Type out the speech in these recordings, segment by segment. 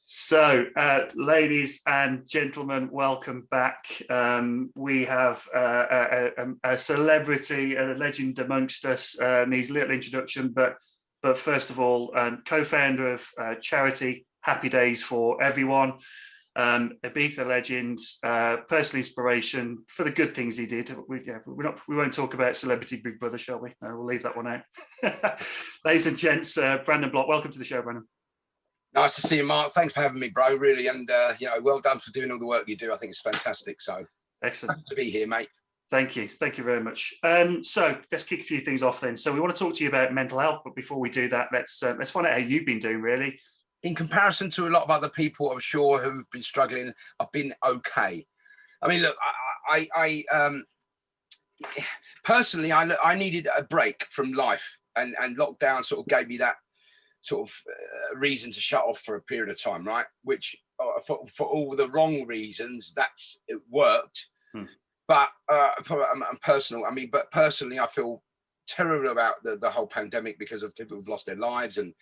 So, ladies and gentlemen, welcome back. We have a celebrity, a legend amongst us. Needs a little introduction, but first of all, co-founder of charity Happy Days for Everyone, Ibiza legend, personal inspiration for the good things he did. We won't talk about Celebrity Big Brother, shall we? No, we'll leave that one out. Ladies and gents, Brandon Block, welcome to the show, Brandon. Nice to see you, Mark. Thanks for having me, bro. Really, and well done for doing all the work you do. I think it's fantastic. So excellent to be here, mate. Thank you very much. So let's kick a few things off then. So we want to talk to you about mental health, but before we do that, let's find out how you've been doing, really. In comparison to a lot of other people, I'm sure, who've been struggling, I've been okay. I mean, look, I personally, I needed a break from life, and lockdown sort of gave me that sort of reason to shut off for a period of time, right? Which for all the wrong reasons, it worked. But personally, I feel terrible about the whole pandemic because of people who've lost their lives and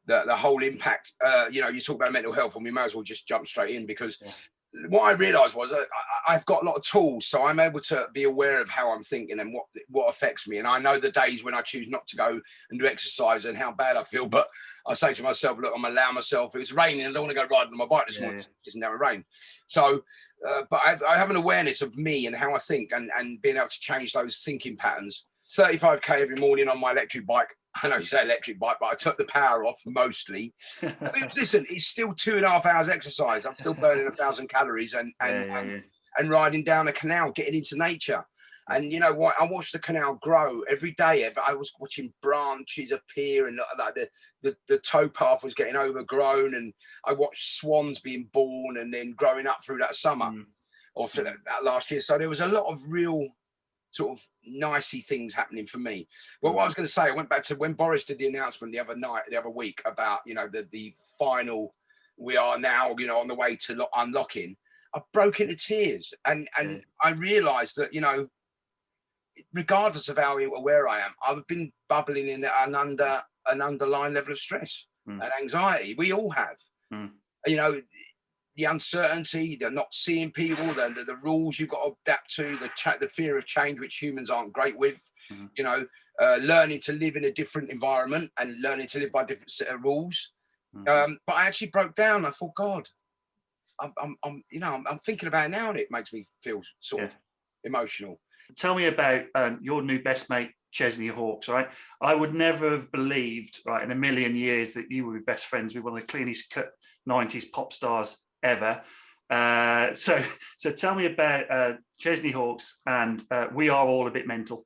the whole impact. You talk about mental health, and we might as well just jump straight in, because what I realized was I've got a lot of tools, so I'm able to be aware of how I'm thinking and what affects me. And I know the days when I choose not to go and do exercise and how bad I feel, but I say to myself, look, I'm allowing myself, if it's raining, I don't want to go riding on my bike this morning. It isn't never rain. So, but I have an awareness of me and how I think, and being able to change those thinking patterns. 35k every morning on my electric bike. I know you say electric bike, but I took the power off mostly. I mean, listen, it's still 2.5 hours exercise. I'm still burning 1,000 calories and riding down a canal, getting into nature. And you know what? I watched the canal grow every day. I was watching branches appear, and like the towpath was getting overgrown, and I watched swans being born and then growing up through that summer or for that last year. So there was a lot of real sort of nicey things happening for me. Well, what I was going to say, I went back to when Boris did the announcement the other week about, the final, we are now, on the way to unlocking. I broke into tears, and I realized that, regardless of how aware I am, I've been bubbling in an underlying level of stress and anxiety. We all have, the uncertainty, the not seeing people, the rules you've got to adapt to, the fear of change, which humans aren't great with, learning to live in a different environment and learning to live by a different set of rules. But I actually broke down. I thought, God, I'm thinking about it now, and it makes me feel sort of emotional. Tell me about your new best mate, Chesney Hawkes, right? I would never have believed, right, in a million years that you would be best friends with one of the cleanest cut 90s pop stars ever. So tell me about Chesney Hawkes and We Are All a Bit Mental.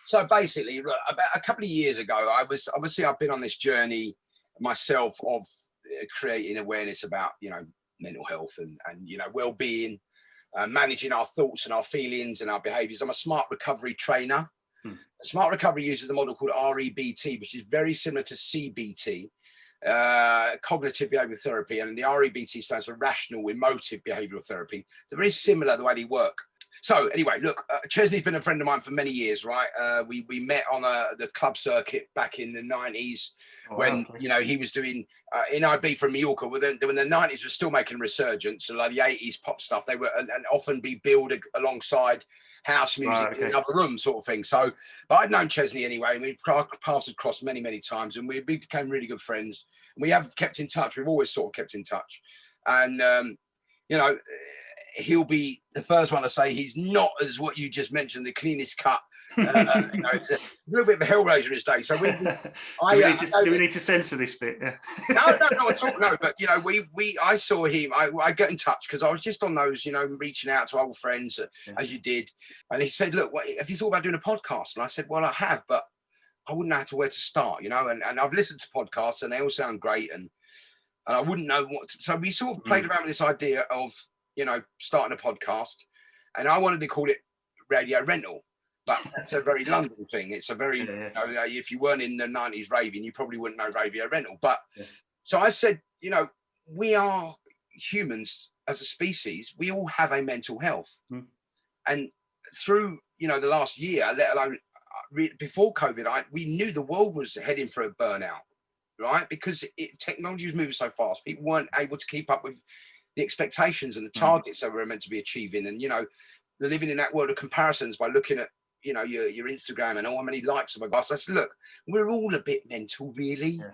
So basically, about a couple of years ago, I've been on this journey myself of creating awareness about, mental health and well-being, managing our thoughts and our feelings and our behaviors. I'm a smart recovery trainer. Smart recovery uses the model called REBT, which is very similar to CBT, cognitive behavioral therapy, and the REBT stands for rational emotive behavioral therapy. So very similar the way they work. So anyway, look, Chesney's been a friend of mine for many years, right? We met on the club circuit back in the 90s when, he was doing in Ibiza, Mallorca, when the 90s was still making a resurgence, so like the 80s pop stuff, they were and often be billed alongside house music in another room sort of thing. So, but I'd known Chesney anyway, and we've passed across many, many times, and we became really good friends. And we have kept in touch. We've always sort of kept in touch. And, he'll be the first one to say he's not, as what you just mentioned, the cleanest cut. He's a little bit of a hellraiser in his day. So do we need to censor this bit? Yeah. No, not at all. No, but I saw him. I got in touch because I was just on those, reaching out to old friends as you did, and he said, "Look, have you thought about doing a podcast?" And I said, "Well, I have, but I wouldn't know where to start, And I've listened to podcasts, and they all sound great, and I wouldn't know what. So we sort of played around with this idea of starting a podcast, and I wanted to call it Radio Rental, but that's a very London thing. It's a very, if you weren't in the 90s raving, you probably wouldn't know Radio Rental. But so I said, we are humans as a species. We all have a mental health, and through the last year, let alone before COVID, we knew the world was heading for a burnout. right? Because technology was moving so fast, people weren't able to keep up with the expectations and the targets that we're meant to be achieving. And, they're living in that world of comparisons by looking at, your Instagram and how many likes have I got. So I said, look, we're all a bit mental, really. Yeah.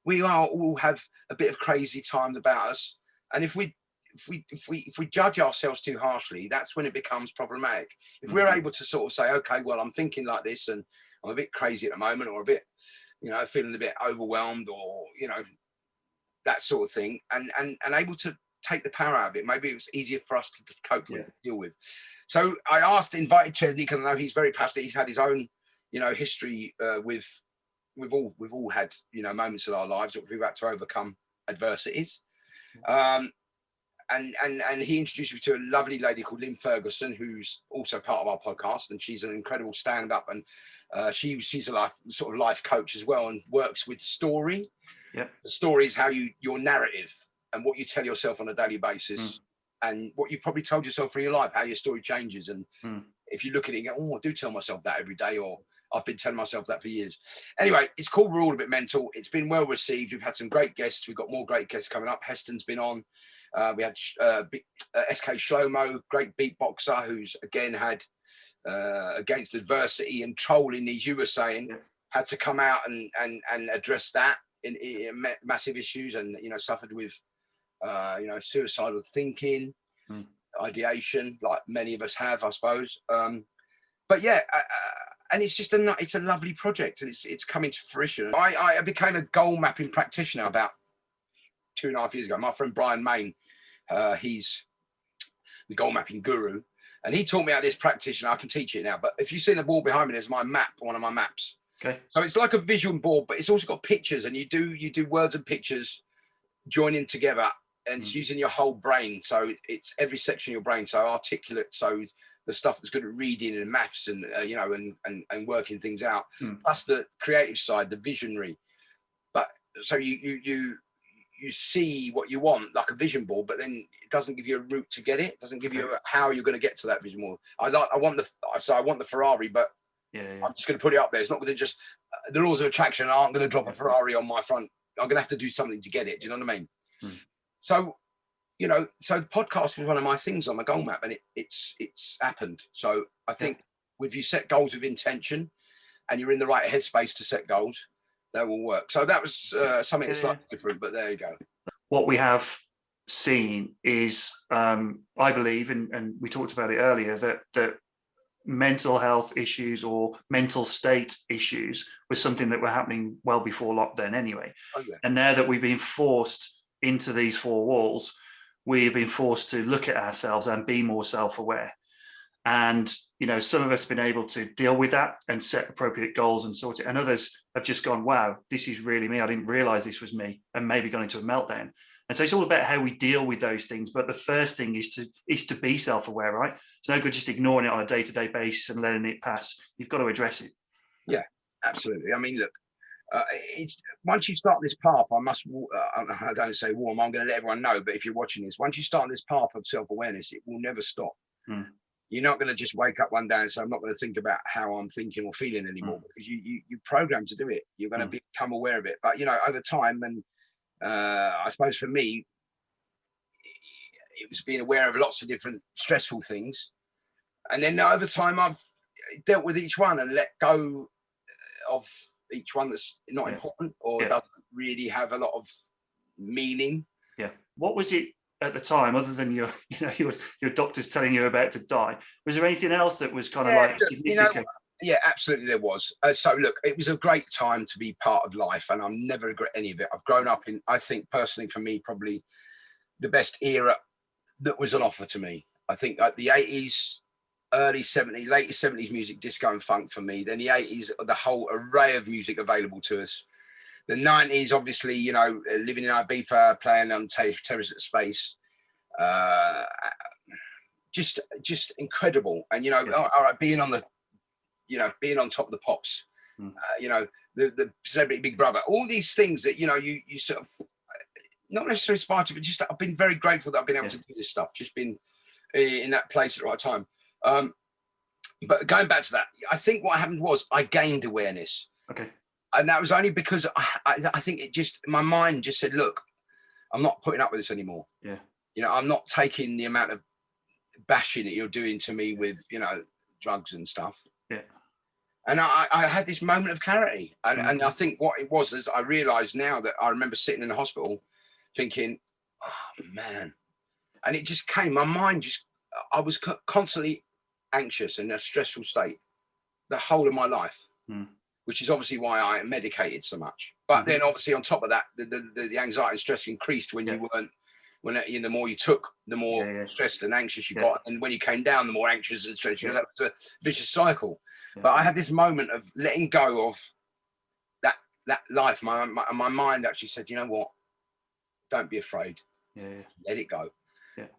We all have a bit of crazy time about us. And if we judge ourselves too harshly, that's when it becomes problematic. If we're able to sort of say, okay, well, I'm thinking like this and I'm a bit crazy at the moment, or a bit, feeling a bit overwhelmed, or, that sort of thing, and able to take the power out of it. Maybe it was easier for us to cope with, deal with. So I invited Chesney, because I know he's very passionate. He's had his own, history we've all had, moments in our lives that we've had to overcome adversities. And he introduced me to a lovely lady called Lynn Ferguson, who's also part of our podcast, and she's an incredible stand-up, and she's a sort of life coach as well, and works with story. Yep. The story is how your narrative and what you tell yourself on a daily basis, and what you've probably told yourself through your life, how your story changes. And if you look at it and go, oh, I do tell myself that every day, or I've been telling myself that for years. Anyway, it's called We're All a Bit Mental. It's been well received. We've had some great guests. We've got more great guests coming up. Heston's been on. We had SK Shlomo, great beatboxer, who's again had against adversity and trolling, as you were saying, had to come out and address that in massive issues, and suffered with suicidal thinking, ideation, like many of us have, I suppose. But yeah, and it's just it's a lovely project, and it's coming to fruition. I became a goal mapping practitioner about 2.5 years ago. My friend Brian Main, he's the goal mapping guru, and he taught me how this practitioner. I can teach it now, but if you see the wall behind me, there's my map, one of my maps. Okay. So it's like a vision board, but it's also got pictures, and you do words and pictures joining together, and it's using your whole brain. So it's every section of your brain. So articulate, so the stuff that's good at reading and maths, and and working things out, plus the creative side, the visionary. But so you see what you want, like a vision board, but then it doesn't give you a route to get it. It doesn't give you how you're going to get to that vision board. I want the Ferrari, but I'm just going to put it up there. It's not going to just the laws of attraction aren't going to drop a Ferrari on my front. I'm going to have to do something to get it. Do you know what I mean? So, so the podcast was one of my things on my goal map, and it's happened. So I think if you set goals with intention and you're in the right headspace to set goals, that will work. So that was something that's slightly different, but there you go. What we have seen is, I believe, and we talked about it earlier, that mental health issues or mental state issues was something that were happening well before lockdown anyway. And now that we've been forced into these four walls, we've been forced to look at ourselves and be more self-aware. And, some of us have been able to deal with that and set appropriate goals and sort it. And others have just gone, wow, this is really me. I didn't realize this was me, and maybe gone into a meltdown. And so it's all about how we deal with those things. But the first thing is to be self-aware, right? It's no good just ignoring it on a day-to-day basis and letting it pass. You've got to address it. Yeah, absolutely. I mean, look, it's once you start this path, I don't say warm, I'm going to let everyone know, but if you're watching this, once you start this path of self-awareness, it will never stop. You're not going to just wake up one day and say, I'm not going to think about how I'm thinking or feeling anymore, because you're programmed to do it. You're going to become aware of it. But, over time, and I suppose for me, it was being aware of lots of different stressful things. And then over time, I've dealt with each one and let go of each one that's not important or doesn't really have a lot of meaning. Yeah. What was it at the time, other than your doctors telling you about to die? Was there anything else that was kind of significant? Yeah, absolutely there was. So look, it was a great time to be part of life, and I'll never regret any of it. I've grown up in, I think personally for me, probably the best era that was on offer to me. I think like the 80s, early 70s, late 70s music, disco and funk for me. Then the 80s, the whole array of music available to us. The 90s, obviously, living in Ibiza, playing on Terrace at Space. Just incredible. And, all right, being on top of the pops, the Celebrity Big Brother, all these things that, you sort of, not necessarily aspire to, but just I've been very grateful that I've been able to do this stuff, just been in that place at the right time. But going back to that, I think what happened was I gained awareness. Okay. And that was only because I think it just, my mind just said, look, I'm not putting up with this anymore. Yeah. You know, I'm not taking the amount of bashing that you're doing to me with, you know, drugs and stuff. Yeah. And I had this moment of clarity. And I think what it was is I realized now that I remember sitting in the hospital thinking, oh man. And it just came, my mind just, I was constantly anxious in a stressful state the whole of my life, which is obviously why I medicated so much. But then obviously on top of that, the anxiety and stress increased when you weren't, when the more you took, the more stressed and anxious you got. And when you came down, the more anxious and stressed you got. That was a vicious cycle. But I had this moment of letting go of that life. My mind actually said, you know what? Don't be afraid. Let it go.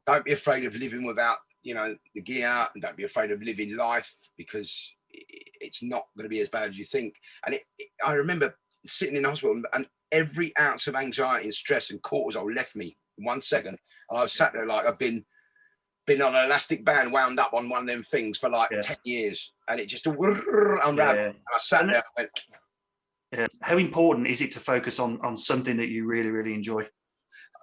Don't be afraid of living without, you know, the gear, and don't be afraid of living life, because it's not going to be as bad as you think. And I remember sitting in the hospital, and every ounce of anxiety and stress and cortisol left me in 1 second. And I was sat there like I've been on an elastic band wound up on one of them things for like 10 years, and it just unraveled. And I sat there and went, How important is it to focus on something that you really, really enjoy?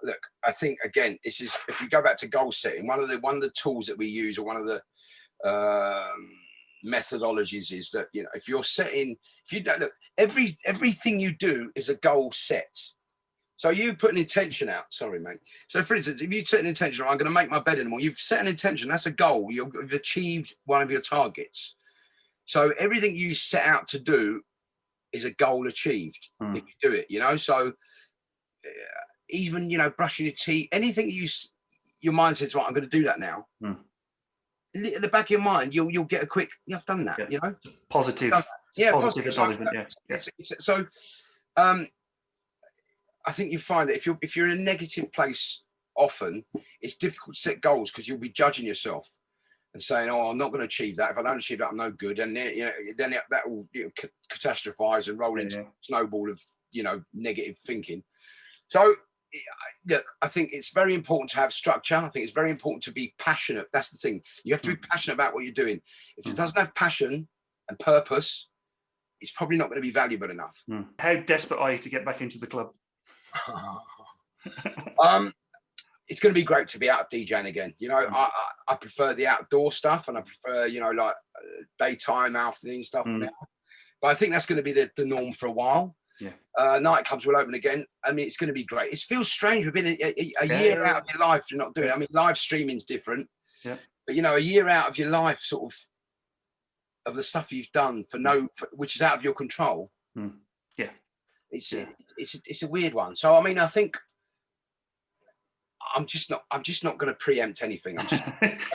Look, I think again, this is, if we go back to goal setting, one of the tools that we use, or one of the methodologies, is that, you know, if you're setting, if you don't look, everything you do is a goal set. So you put an intention out. Sorry, mate. So for instance, if you set an intention, I'm going to make my bed in the morning. You've set an intention. That's a goal. You've achieved one of your targets. So everything you set out to do is a goal achieved if you do it. You know, so even, you know, brushing your teeth, anything your mind says, right, I'm going to do that now. At the back of your mind, you'll get a quick, I've done that. You know, positive. Positive acknowledgement. So, I think you find that if you're in a negative place, often it's difficult to set goals, because you'll be judging yourself and saying, "Oh, I'm not going to achieve that. If I don't achieve that, I'm no good." And then that will catastrophize and roll into a snowball of, you know, negative thinking. So, look, I think it's very important to have structure. I think it's very important to be passionate. That's the thing. You have to be passionate about what you're doing. If it doesn't have passion and purpose, it's probably not going to be valuable enough. How desperate are you to get back into the club? It's going to be great to be out DJing again. You know, I prefer the outdoor stuff, and I prefer, you know, like daytime, afternoon stuff now. But I think that's going to be the norm for a while. Nightclubs will open again. I mean, it's going to be great. It feels strange. We've been a year out of your life, you're not doing it. I mean, live streaming's different. But, you know, a year out of your life, sort of the stuff you've done which is out of your control. It's a weird one. So, I mean, I think I'm just not going to preempt anything.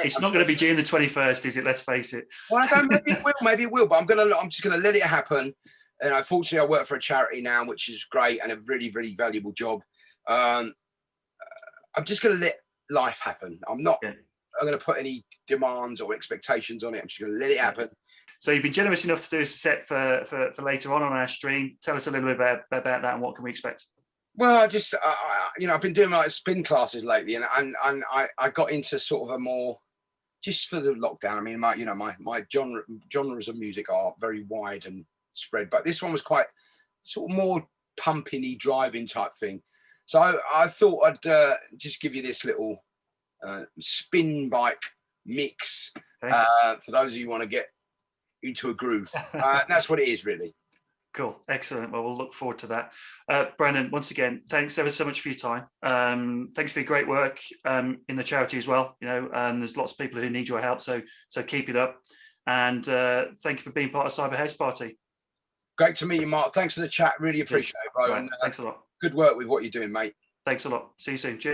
It's not going to be June the 21st, is it? Let's face it. Well, I don't. Maybe it will. But I'm just going to let it happen. And unfortunately, I work for a charity now, which is great and a really, really valuable job. I'm just going to let life happen. I'm not. I'm going to put any demands or expectations on it. I'm just going to let it happen. So you've been generous enough to do us a set for later on our stream. Tell us a little bit about that, and what can we expect? Well, I just, you know, I've been doing like spin classes lately, and I got into sort of a more, just for the lockdown. I mean, my genres of music are very wide and spread, but this one was quite sort of more pumping-y, driving type thing. So I thought I'd just give you this little spin bike mix for those of you who want to get into a groove. That's what it is, really. Cool, excellent. Well, we'll look forward to that. Brendan, once again, thanks ever so much for your time. Thanks for your great work in the charity as well. You know, there's lots of people who need your help, so keep it up. And thank you for being part of Cyber House Party. Great to meet you, Mark. Thanks for the chat. Really appreciate it, bro. Right, thanks a lot. Good work with what you're doing, mate. Thanks a lot. See you soon. Cheers.